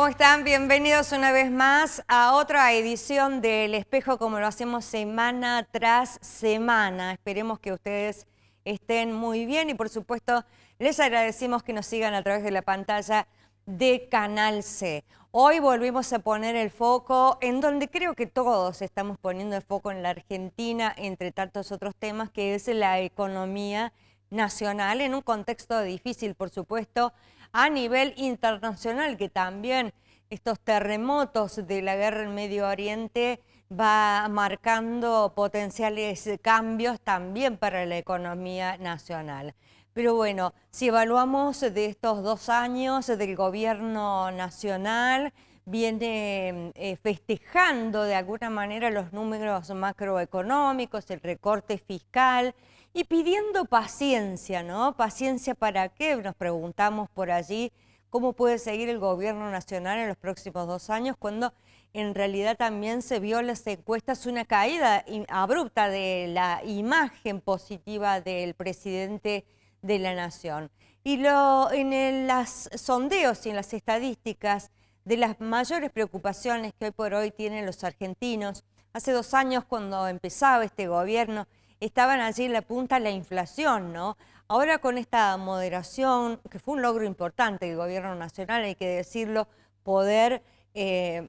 ¿Cómo están? Bienvenidos una vez más a otra edición del Espejo, como lo hacemos semana tras semana. Esperemos que ustedes estén muy bien y por supuesto les agradecemos que nos sigan a través de la pantalla de Canal C. Hoy volvimos a poner el foco en donde creo que todos estamos poniendo el foco en la Argentina, entre tantos otros temas, que es la economía nacional en un contexto difícil, por supuesto, a nivel internacional, que también estos terremotos de la guerra en Medio Oriente va marcando potenciales cambios también para la economía nacional. Pero bueno, si evaluamos de estos 2 años del gobierno nacional, viene festejando de alguna manera los números macroeconómicos, el recorte fiscal y pidiendo paciencia, ¿no? ¿Paciencia para qué? Nos preguntamos por allí cómo puede seguir el gobierno nacional en los próximos 2 años cuando en realidad también se vio en las encuestas una caída abrupta de la imagen positiva del presidente de la nación. Y en los sondeos y en las estadísticas de las mayores preocupaciones que hoy por hoy tienen los argentinos, hace 2 años cuando empezaba este gobierno, estaban allí en la punta la inflación, ¿no? Ahora con esta moderación, que fue un logro importante del gobierno nacional, hay que decirlo, poder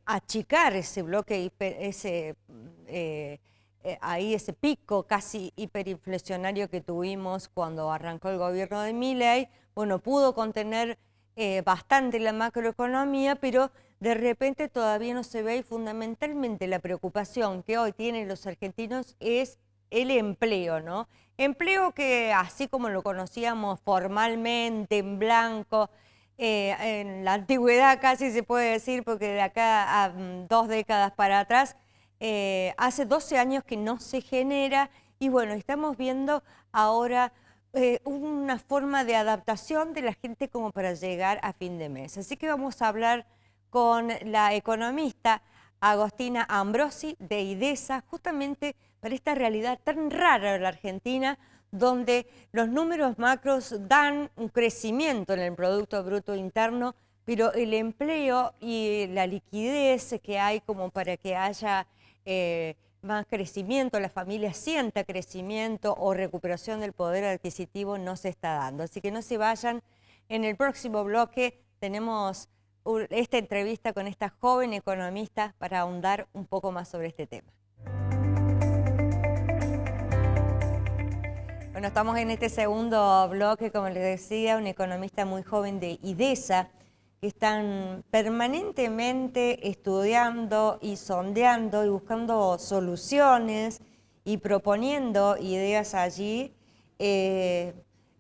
achicar ese bloque, ese pico casi hiperinflacionario que tuvimos cuando arrancó el gobierno de Milei, bueno, pudo contener bastante la macroeconomía, pero de repente todavía no se ve y fundamentalmente la preocupación que hoy tienen los argentinos es el empleo, ¿no? Empleo que así como lo conocíamos formalmente, en blanco, en la antigüedad casi se puede decir, porque de acá a 2 décadas para atrás, hace 12 años que no se genera y bueno, estamos viendo ahora una forma de adaptación de la gente como para llegar a fin de mes. Así que vamos a hablar con la economista Agostina Ambrosi de IDESA, justamente para esta realidad tan rara en la Argentina, donde los números macros dan un crecimiento en el Producto Bruto Interno, pero el empleo y la liquidez que hay como para que haya más crecimiento, la familia sienta crecimiento o recuperación del poder adquisitivo no se está dando. Así que no se vayan, en el próximo bloque tenemos esta entrevista con esta joven economista para ahondar un poco más sobre este tema. Bueno, estamos en este segundo bloque, como les decía, una economista muy joven de IDESA, que están permanentemente estudiando y sondeando y buscando soluciones y proponiendo ideas allí,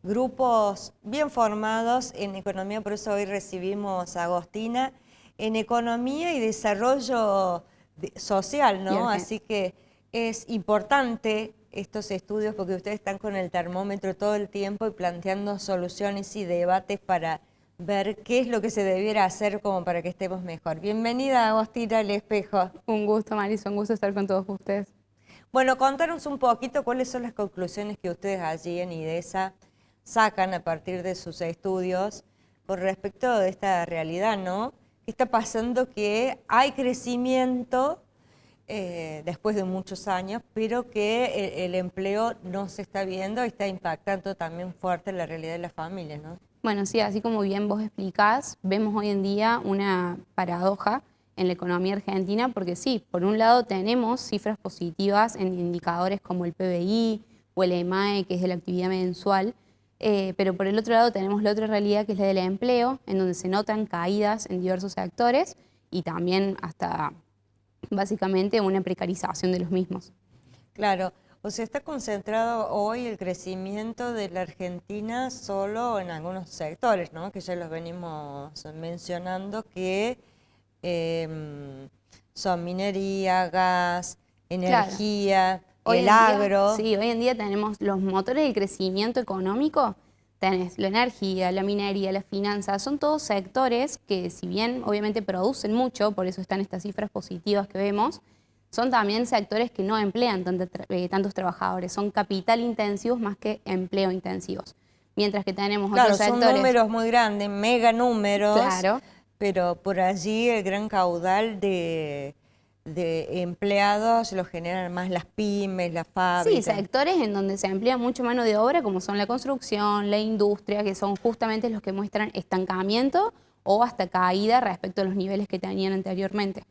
grupos bien formados en economía, por eso hoy recibimos a Agostina, en economía y desarrollo social, ¿no? Así que es importante estos estudios porque ustedes están con el termómetro todo el tiempo y planteando soluciones y debates para ver qué es lo que se debiera hacer como para que estemos mejor. Bienvenida, Agostina, al Espejo. Un gusto, Marisa, un gusto estar con todos ustedes. Bueno, contanos un poquito cuáles son las conclusiones que ustedes allí en IDESA sacan a partir de sus estudios con respecto de esta realidad, ¿no? ¿Qué está pasando? Que hay crecimiento después de muchos años, pero que el empleo no se está viendo y está impactando también fuerte en la realidad de las familias, ¿no? Bueno, sí, así como bien vos explicás, vemos hoy en día una paradoja en la economía argentina, porque sí, por un lado tenemos cifras positivas en indicadores como el PBI o el EMAE, que es de la actividad mensual, pero por el otro lado tenemos la otra realidad que es la del empleo, en donde se notan caídas en diversos sectores y también hasta básicamente una precarización de los mismos. Claro, o sea, está concentrado hoy el crecimiento de la Argentina solo en algunos sectores, ¿no? Que ya los venimos mencionando, que son minería, gas, energía, claro. el agro. Sí, hoy en día tenemos los motores del crecimiento económico, tenés la energía, la minería, las finanzas, son todos sectores que si bien obviamente producen mucho, por eso están estas cifras positivas que vemos, son también sectores que no emplean tantos trabajadores, son capital intensivos más que empleo intensivos. Mientras que tenemos otros sectores... Son números muy grandes, mega números, claro, pero por allí el gran caudal de empleados lo generan más las pymes, las Sí, fábricas. sectores en donde se emplea mucho mano de obra, como son la construcción, la industria, que son justamente los que muestran estancamiento o hasta caída respecto a los niveles que tenían anteriormente.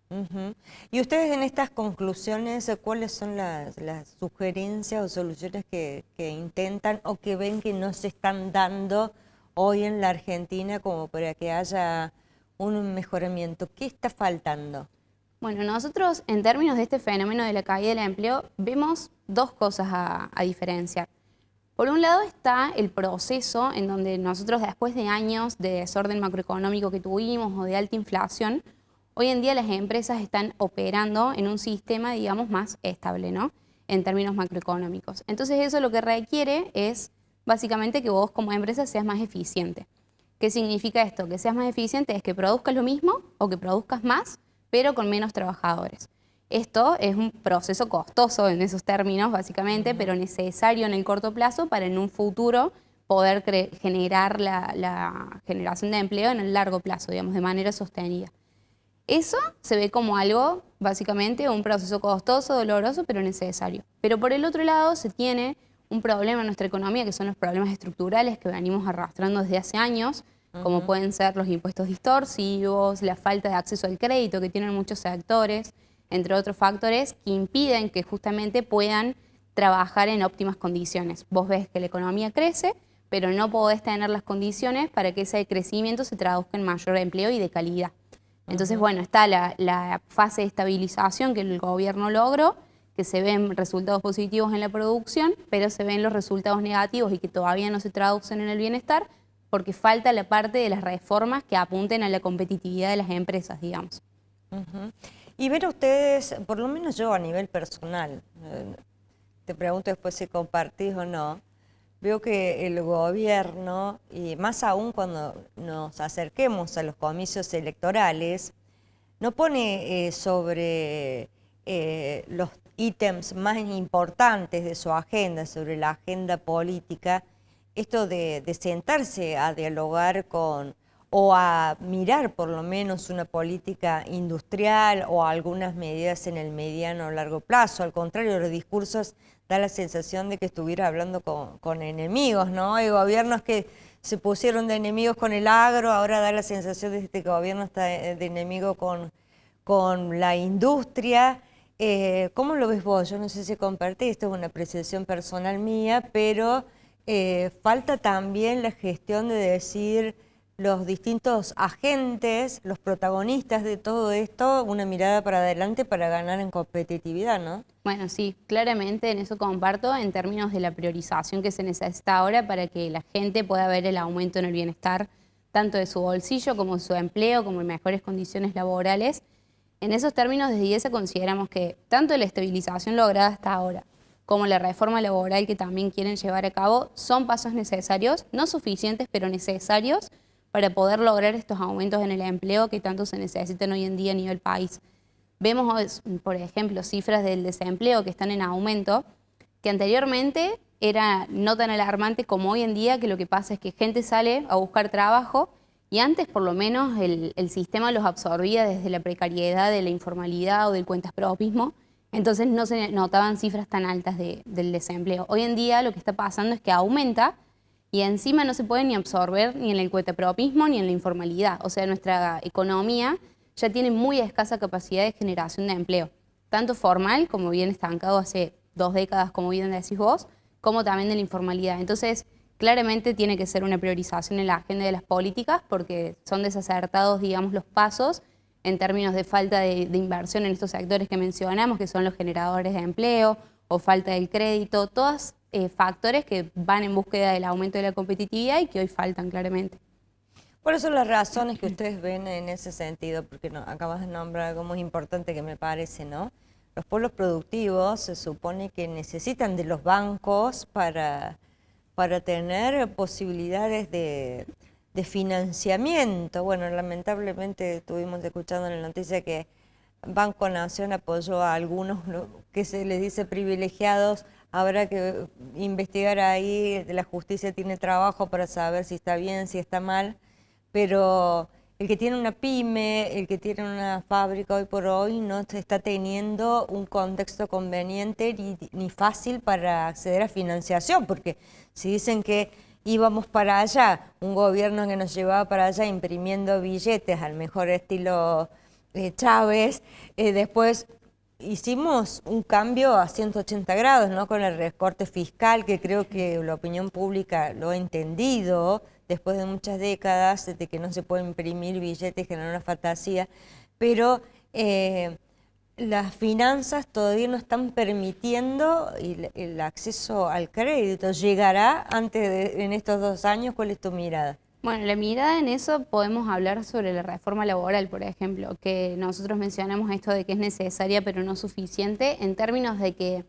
Ujú. Y ustedes en estas conclusiones, ¿cuáles son las sugerencias o soluciones que intentan o que ven que no se están dando hoy en la Argentina como para que haya un mejoramiento? ¿Qué está faltando? Bueno, nosotros en términos de este fenómeno de la caída del empleo vemos dos cosas a diferenciar. Por un lado está el proceso en donde nosotros después de años de desorden macroeconómico que tuvimos o de alta inflación, hoy en día las empresas están operando en un sistema, digamos, más estable, ¿no? En términos macroeconómicos. Entonces eso lo que requiere es básicamente que vos como empresa seas más eficiente. ¿Qué significa esto? Que seas más eficiente es que produzcas lo mismo o que produzcas más, pero con menos trabajadores. Esto es un proceso costoso en esos términos, básicamente, pero necesario en el corto plazo para en un futuro poder generar la generación de empleo en el largo plazo, digamos, de manera sostenida. Eso se ve como algo, básicamente, un proceso costoso, doloroso, pero necesario. Pero por el otro lado se tiene un problema en nuestra economía, que son los problemas estructurales que venimos arrastrando desde hace años, como pueden ser los impuestos distorsivos, la falta de acceso al crédito que tienen muchos sectores, entre otros factores que impiden que justamente puedan trabajar en óptimas condiciones. Vos ves que la economía crece, pero no podés tener las condiciones para que ese crecimiento se traduzca en mayor empleo y de calidad. Entonces, bueno, está la fase de estabilización que el gobierno logró, que se ven resultados positivos en la producción, pero se ven los resultados negativos y que todavía no se traducen en el bienestar, porque falta la parte de las reformas que apunten a la competitividad de las empresas, digamos. Ujú. Y ver ustedes, por lo menos yo a nivel personal, te pregunto después si compartís o no, veo que el gobierno, y más aún cuando nos acerquemos a los comicios electorales, no pone sobre los ítems más importantes de su agenda, sobre la agenda política, esto de sentarse a dialogar con, o a mirar por lo menos una política industrial o algunas medidas en el mediano o largo plazo. Al contrario, los discursos da la sensación de que estuviera hablando con enemigos, ¿no? Hay gobiernos que se pusieron de enemigos con el agro, ahora da la sensación de que este gobierno está de enemigo con la industria. ¿Cómo lo ves vos? Yo no sé si compartís, esto es una apreciación personal mía, pero falta también la gestión de decir los distintos agentes, los protagonistas de todo esto, una mirada para adelante para ganar en competitividad, ¿no? Bueno, sí, claramente en eso comparto en términos de la priorización que se necesita ahora para que la gente pueda ver el aumento en el bienestar tanto de su bolsillo como de su empleo, como en mejores condiciones laborales. En esos términos, desde IESA consideramos que tanto la estabilización lograda hasta ahora como la reforma laboral que también quieren llevar a cabo son pasos necesarios, no suficientes, pero necesarios para poder lograr estos aumentos en el empleo que tanto se necesitan hoy en día a nivel país. Vemos, por ejemplo, cifras del desempleo que están en aumento, que anteriormente era no tan alarmante como hoy en día, que lo que pasa es que gente sale a buscar trabajo y antes por lo menos el sistema los absorbía desde la precariedad, de la informalidad o del cuentapropismo, entonces no se notaban cifras tan altas del desempleo. Hoy en día lo que está pasando es que aumenta y encima no se puede ni absorber ni en el cuentapropismo ni en la informalidad. O sea, nuestra economía ya tiene muy escasa capacidad de generación de empleo, tanto formal, como bien estancado hace 2 décadas, como bien decís vos, como también de la informalidad. Entonces, claramente tiene que ser una priorización en la agenda de las políticas porque son desacertados, digamos, los pasos en términos de falta de inversión en estos sectores que mencionamos, que son los generadores de empleo o falta del crédito, todos factores que van en búsqueda del aumento de la competitividad y que hoy faltan claramente. ¿Cuáles son las razones que ustedes ven en ese sentido? Porque acabas de nombrar algo muy importante que me parece, ¿no? Los pueblos productivos se supone que necesitan de los bancos para tener posibilidades de financiamiento. Bueno, lamentablemente estuvimos escuchando en la noticia que Banco Nación apoyó a algunos que se les dice privilegiados. Habrá que investigar ahí, la justicia tiene trabajo para saber si está bien, si está mal, pero el que tiene una pyme, el que tiene una fábrica hoy por hoy no está teniendo un contexto conveniente ni fácil para acceder a financiación, porque si dicen que íbamos para allá, un gobierno que nos llevaba para allá imprimiendo billetes al mejor estilo Chávez, después hicimos un cambio a 180 grados, ¿no? Con el recorte fiscal, que creo que la opinión pública lo ha entendido después de muchas décadas de que no se puede imprimir billetes, generar una fantasía, pero las finanzas todavía no están permitiendo el acceso al crédito. ¿Llegará en estos 2 años? ¿Cuál es tu mirada? Bueno, la mirada en eso podemos hablar sobre la reforma laboral, por ejemplo, que nosotros mencionamos esto de que es necesaria pero no suficiente en términos de que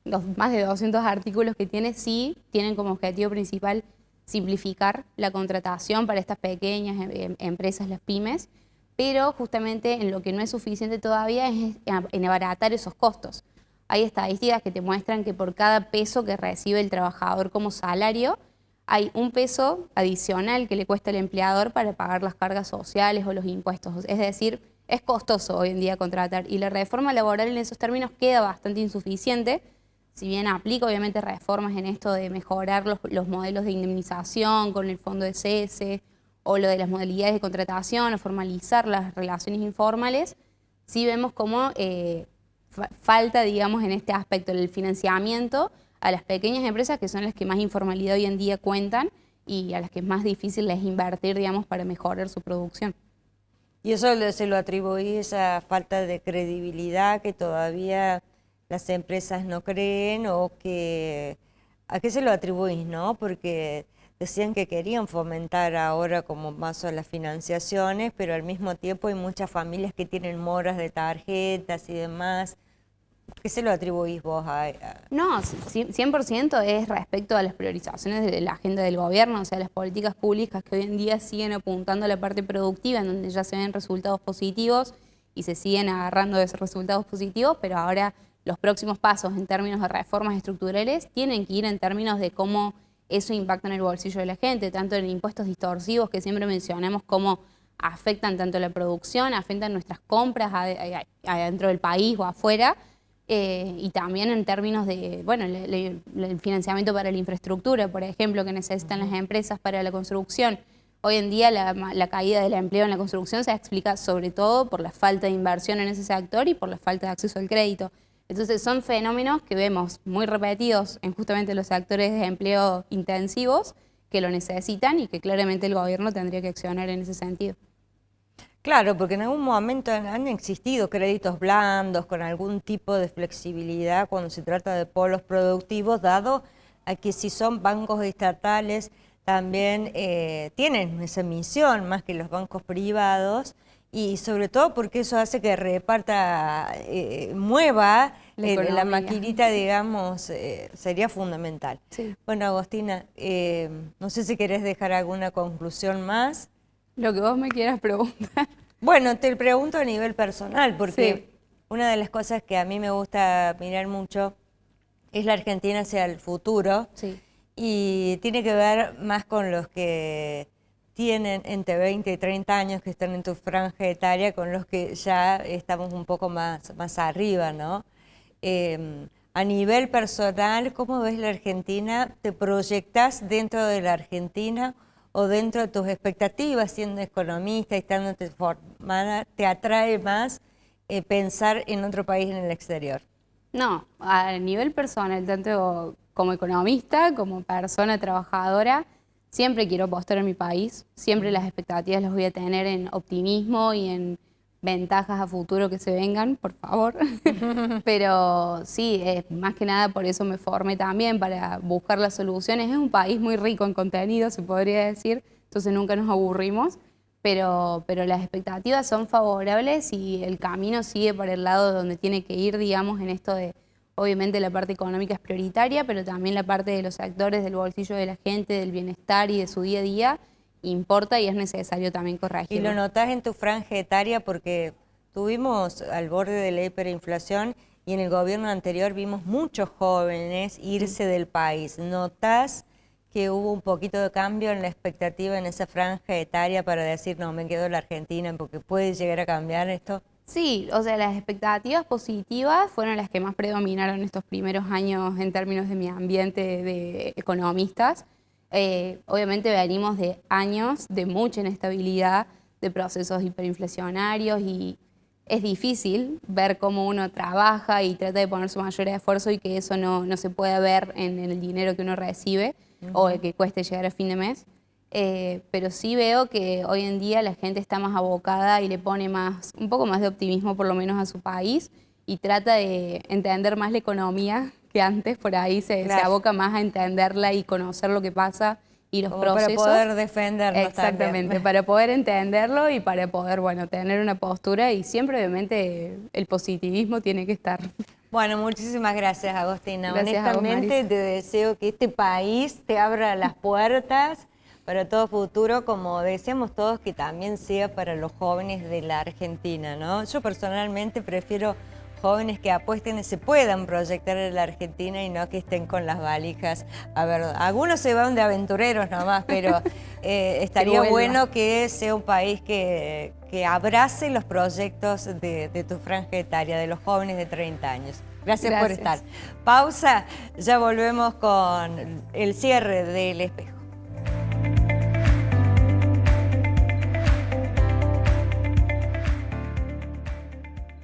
los más de 200 artículos que tiene sí tienen como objetivo principal simplificar la contratación para estas pequeñas empresas, las pymes, pero justamente en lo que no es suficiente todavía es en abaratar esos costos. Hay estadísticas que te muestran que por cada peso que recibe el trabajador como salario, hay un peso adicional que le cuesta al empleador para pagar las cargas sociales o los impuestos. Es decir, es costoso hoy en día contratar y la reforma laboral en esos términos queda bastante insuficiente, si bien aplica obviamente reformas en esto de mejorar los modelos de indemnización con el fondo de cese o lo de las modalidades de contratación o formalizar las relaciones informales, sí vemos como falta, digamos, en este aspecto el financiamiento a las pequeñas empresas que son las que más informalidad hoy en día cuentan y a las que es más difícil es invertir, digamos, para mejorar su producción. ¿Y eso se lo atribuís a falta de credibilidad que todavía las empresas no creen o que... ¿A qué se lo atribuís, no? Porque decían que querían fomentar ahora como más a las financiaciones, pero al mismo tiempo hay muchas familias que tienen moras de tarjetas y demás. ¿Qué se lo atribuís vos a...? No, 100% es respecto a las priorizaciones de la agenda del gobierno, o sea, las políticas públicas que hoy en día siguen apuntando a la parte productiva, en donde ya se ven resultados positivos y se siguen agarrando de esos resultados positivos, pero ahora los próximos pasos en términos de reformas estructurales tienen que ir en términos de cómo eso impacta en el bolsillo de la gente, tanto en impuestos distorsivos que siempre mencionamos cómo afectan tanto la producción, afectan nuestras compras adentro del país o afuera, y también en términos de, bueno, el financiamiento para la infraestructura, por ejemplo, que necesitan las empresas para la construcción. Hoy en día la caída del empleo en la construcción se explica sobre todo por la falta de inversión en ese sector y por la falta de acceso al crédito. Entonces son fenómenos que vemos muy repetidos en justamente los sectores de empleo intensivos que lo necesitan y que claramente el gobierno tendría que accionar en ese sentido. Claro, porque en algún momento han existido créditos blandos con algún tipo de flexibilidad cuando se trata de polos productivos, dado a que si son bancos estatales también tienen esa misión más que los bancos privados y sobre todo porque eso hace que reparta, mueva la maquinita, digamos, sería fundamental. Sí. Bueno, Agostina, no sé si querés dejar alguna conclusión más. Lo que vos me quieras preguntar. Bueno, te pregunto a nivel personal, porque una de las cosas que a mí me gusta mirar mucho es la Argentina hacia el futuro, y tiene que ver más con los que tienen entre 20 y 30 años, que están en tu franja etaria, con los que ya estamos un poco más arriba, ¿no? A nivel personal, ¿cómo ves la Argentina? ¿Te proyectás dentro de la Argentina o dentro de tus expectativas, siendo economista y estándote formada, te atrae más pensar en otro país en el exterior? No, a nivel personal, tanto como economista, como persona trabajadora, siempre quiero apostar en mi país, siempre las expectativas las voy a tener en optimismo y en ventajas a futuro que se vengan, por favor. Pero sí, más que nada por eso me formé también, para buscar las soluciones. Es un país muy rico en contenido, se podría decir, entonces nunca nos aburrimos, pero las expectativas son favorables y el camino sigue por el lado donde tiene que ir, digamos, en esto de, obviamente la parte económica es prioritaria, pero también la parte de los sectores del bolsillo de la gente, del bienestar y de su día a día, importa y es necesario también corregirlo. Y lo notás en tu franja etaria porque tuvimos al borde de la hiperinflación y en el gobierno anterior vimos muchos jóvenes irse del país. ¿Notás que hubo un poquito de cambio en la expectativa en esa franja etaria para decir, no, me quedo en la Argentina porque puede llegar a cambiar esto? Sí, o sea, las expectativas positivas fueron las que más predominaron estos primeros años en términos de mi ambiente de economistas. Obviamente venimos de años de mucha inestabilidad, de procesos hiperinflacionarios y es difícil ver cómo uno trabaja y trata de poner su mayor esfuerzo y que eso no se pueda ver en el dinero que uno recibe o el que cueste llegar a fin de mes. Pero sí veo que hoy en día la gente está más abocada y le pone un poco más de optimismo por lo menos a su país y trata de entender más la economía que antes, por ahí se aboca más a entenderla y conocer lo que pasa y los Como procesos. para poder defendernos. Exactamente, también. para poder entenderlo y para poder, bueno, tener una postura y siempre obviamente el positivismo tiene que estar. Bueno, muchísimas gracias, Agostina. Gracias a vos, Honestamente, Marisa. te deseo que este país te abra las puertas para todo futuro, como deseamos todos que también sea para los jóvenes de la Argentina, ¿no? Yo personalmente prefiero jóvenes que apuesten y se puedan proyectar en la Argentina y no que estén con las valijas. A ver, algunos se van de aventureros nomás, pero estaría bueno que sea un país que abrace los proyectos de tu franja etaria, de los jóvenes de 30 años. Gracias por estar. Pausa, ya volvemos con el cierre del espejo.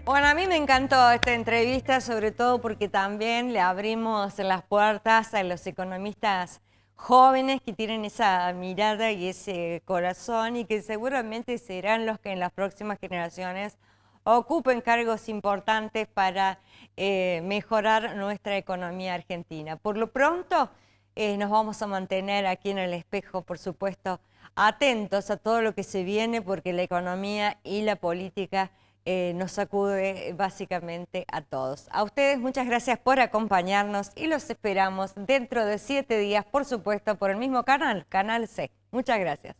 Bueno, a mí me encantó esta entrevista, sobre todo porque también le abrimos las puertas a los economistas jóvenes que tienen esa mirada y ese corazón y que seguramente serán los que en las próximas generaciones ocupen cargos importantes para mejorar nuestra economía argentina. Por lo pronto, nos vamos a mantener aquí en el espejo, por supuesto, atentos a todo lo que se viene porque la economía y la política nos sacude básicamente a todos. A ustedes muchas gracias por acompañarnos y los esperamos dentro de 7 días, por supuesto, por el mismo canal, Canal C. Muchas gracias.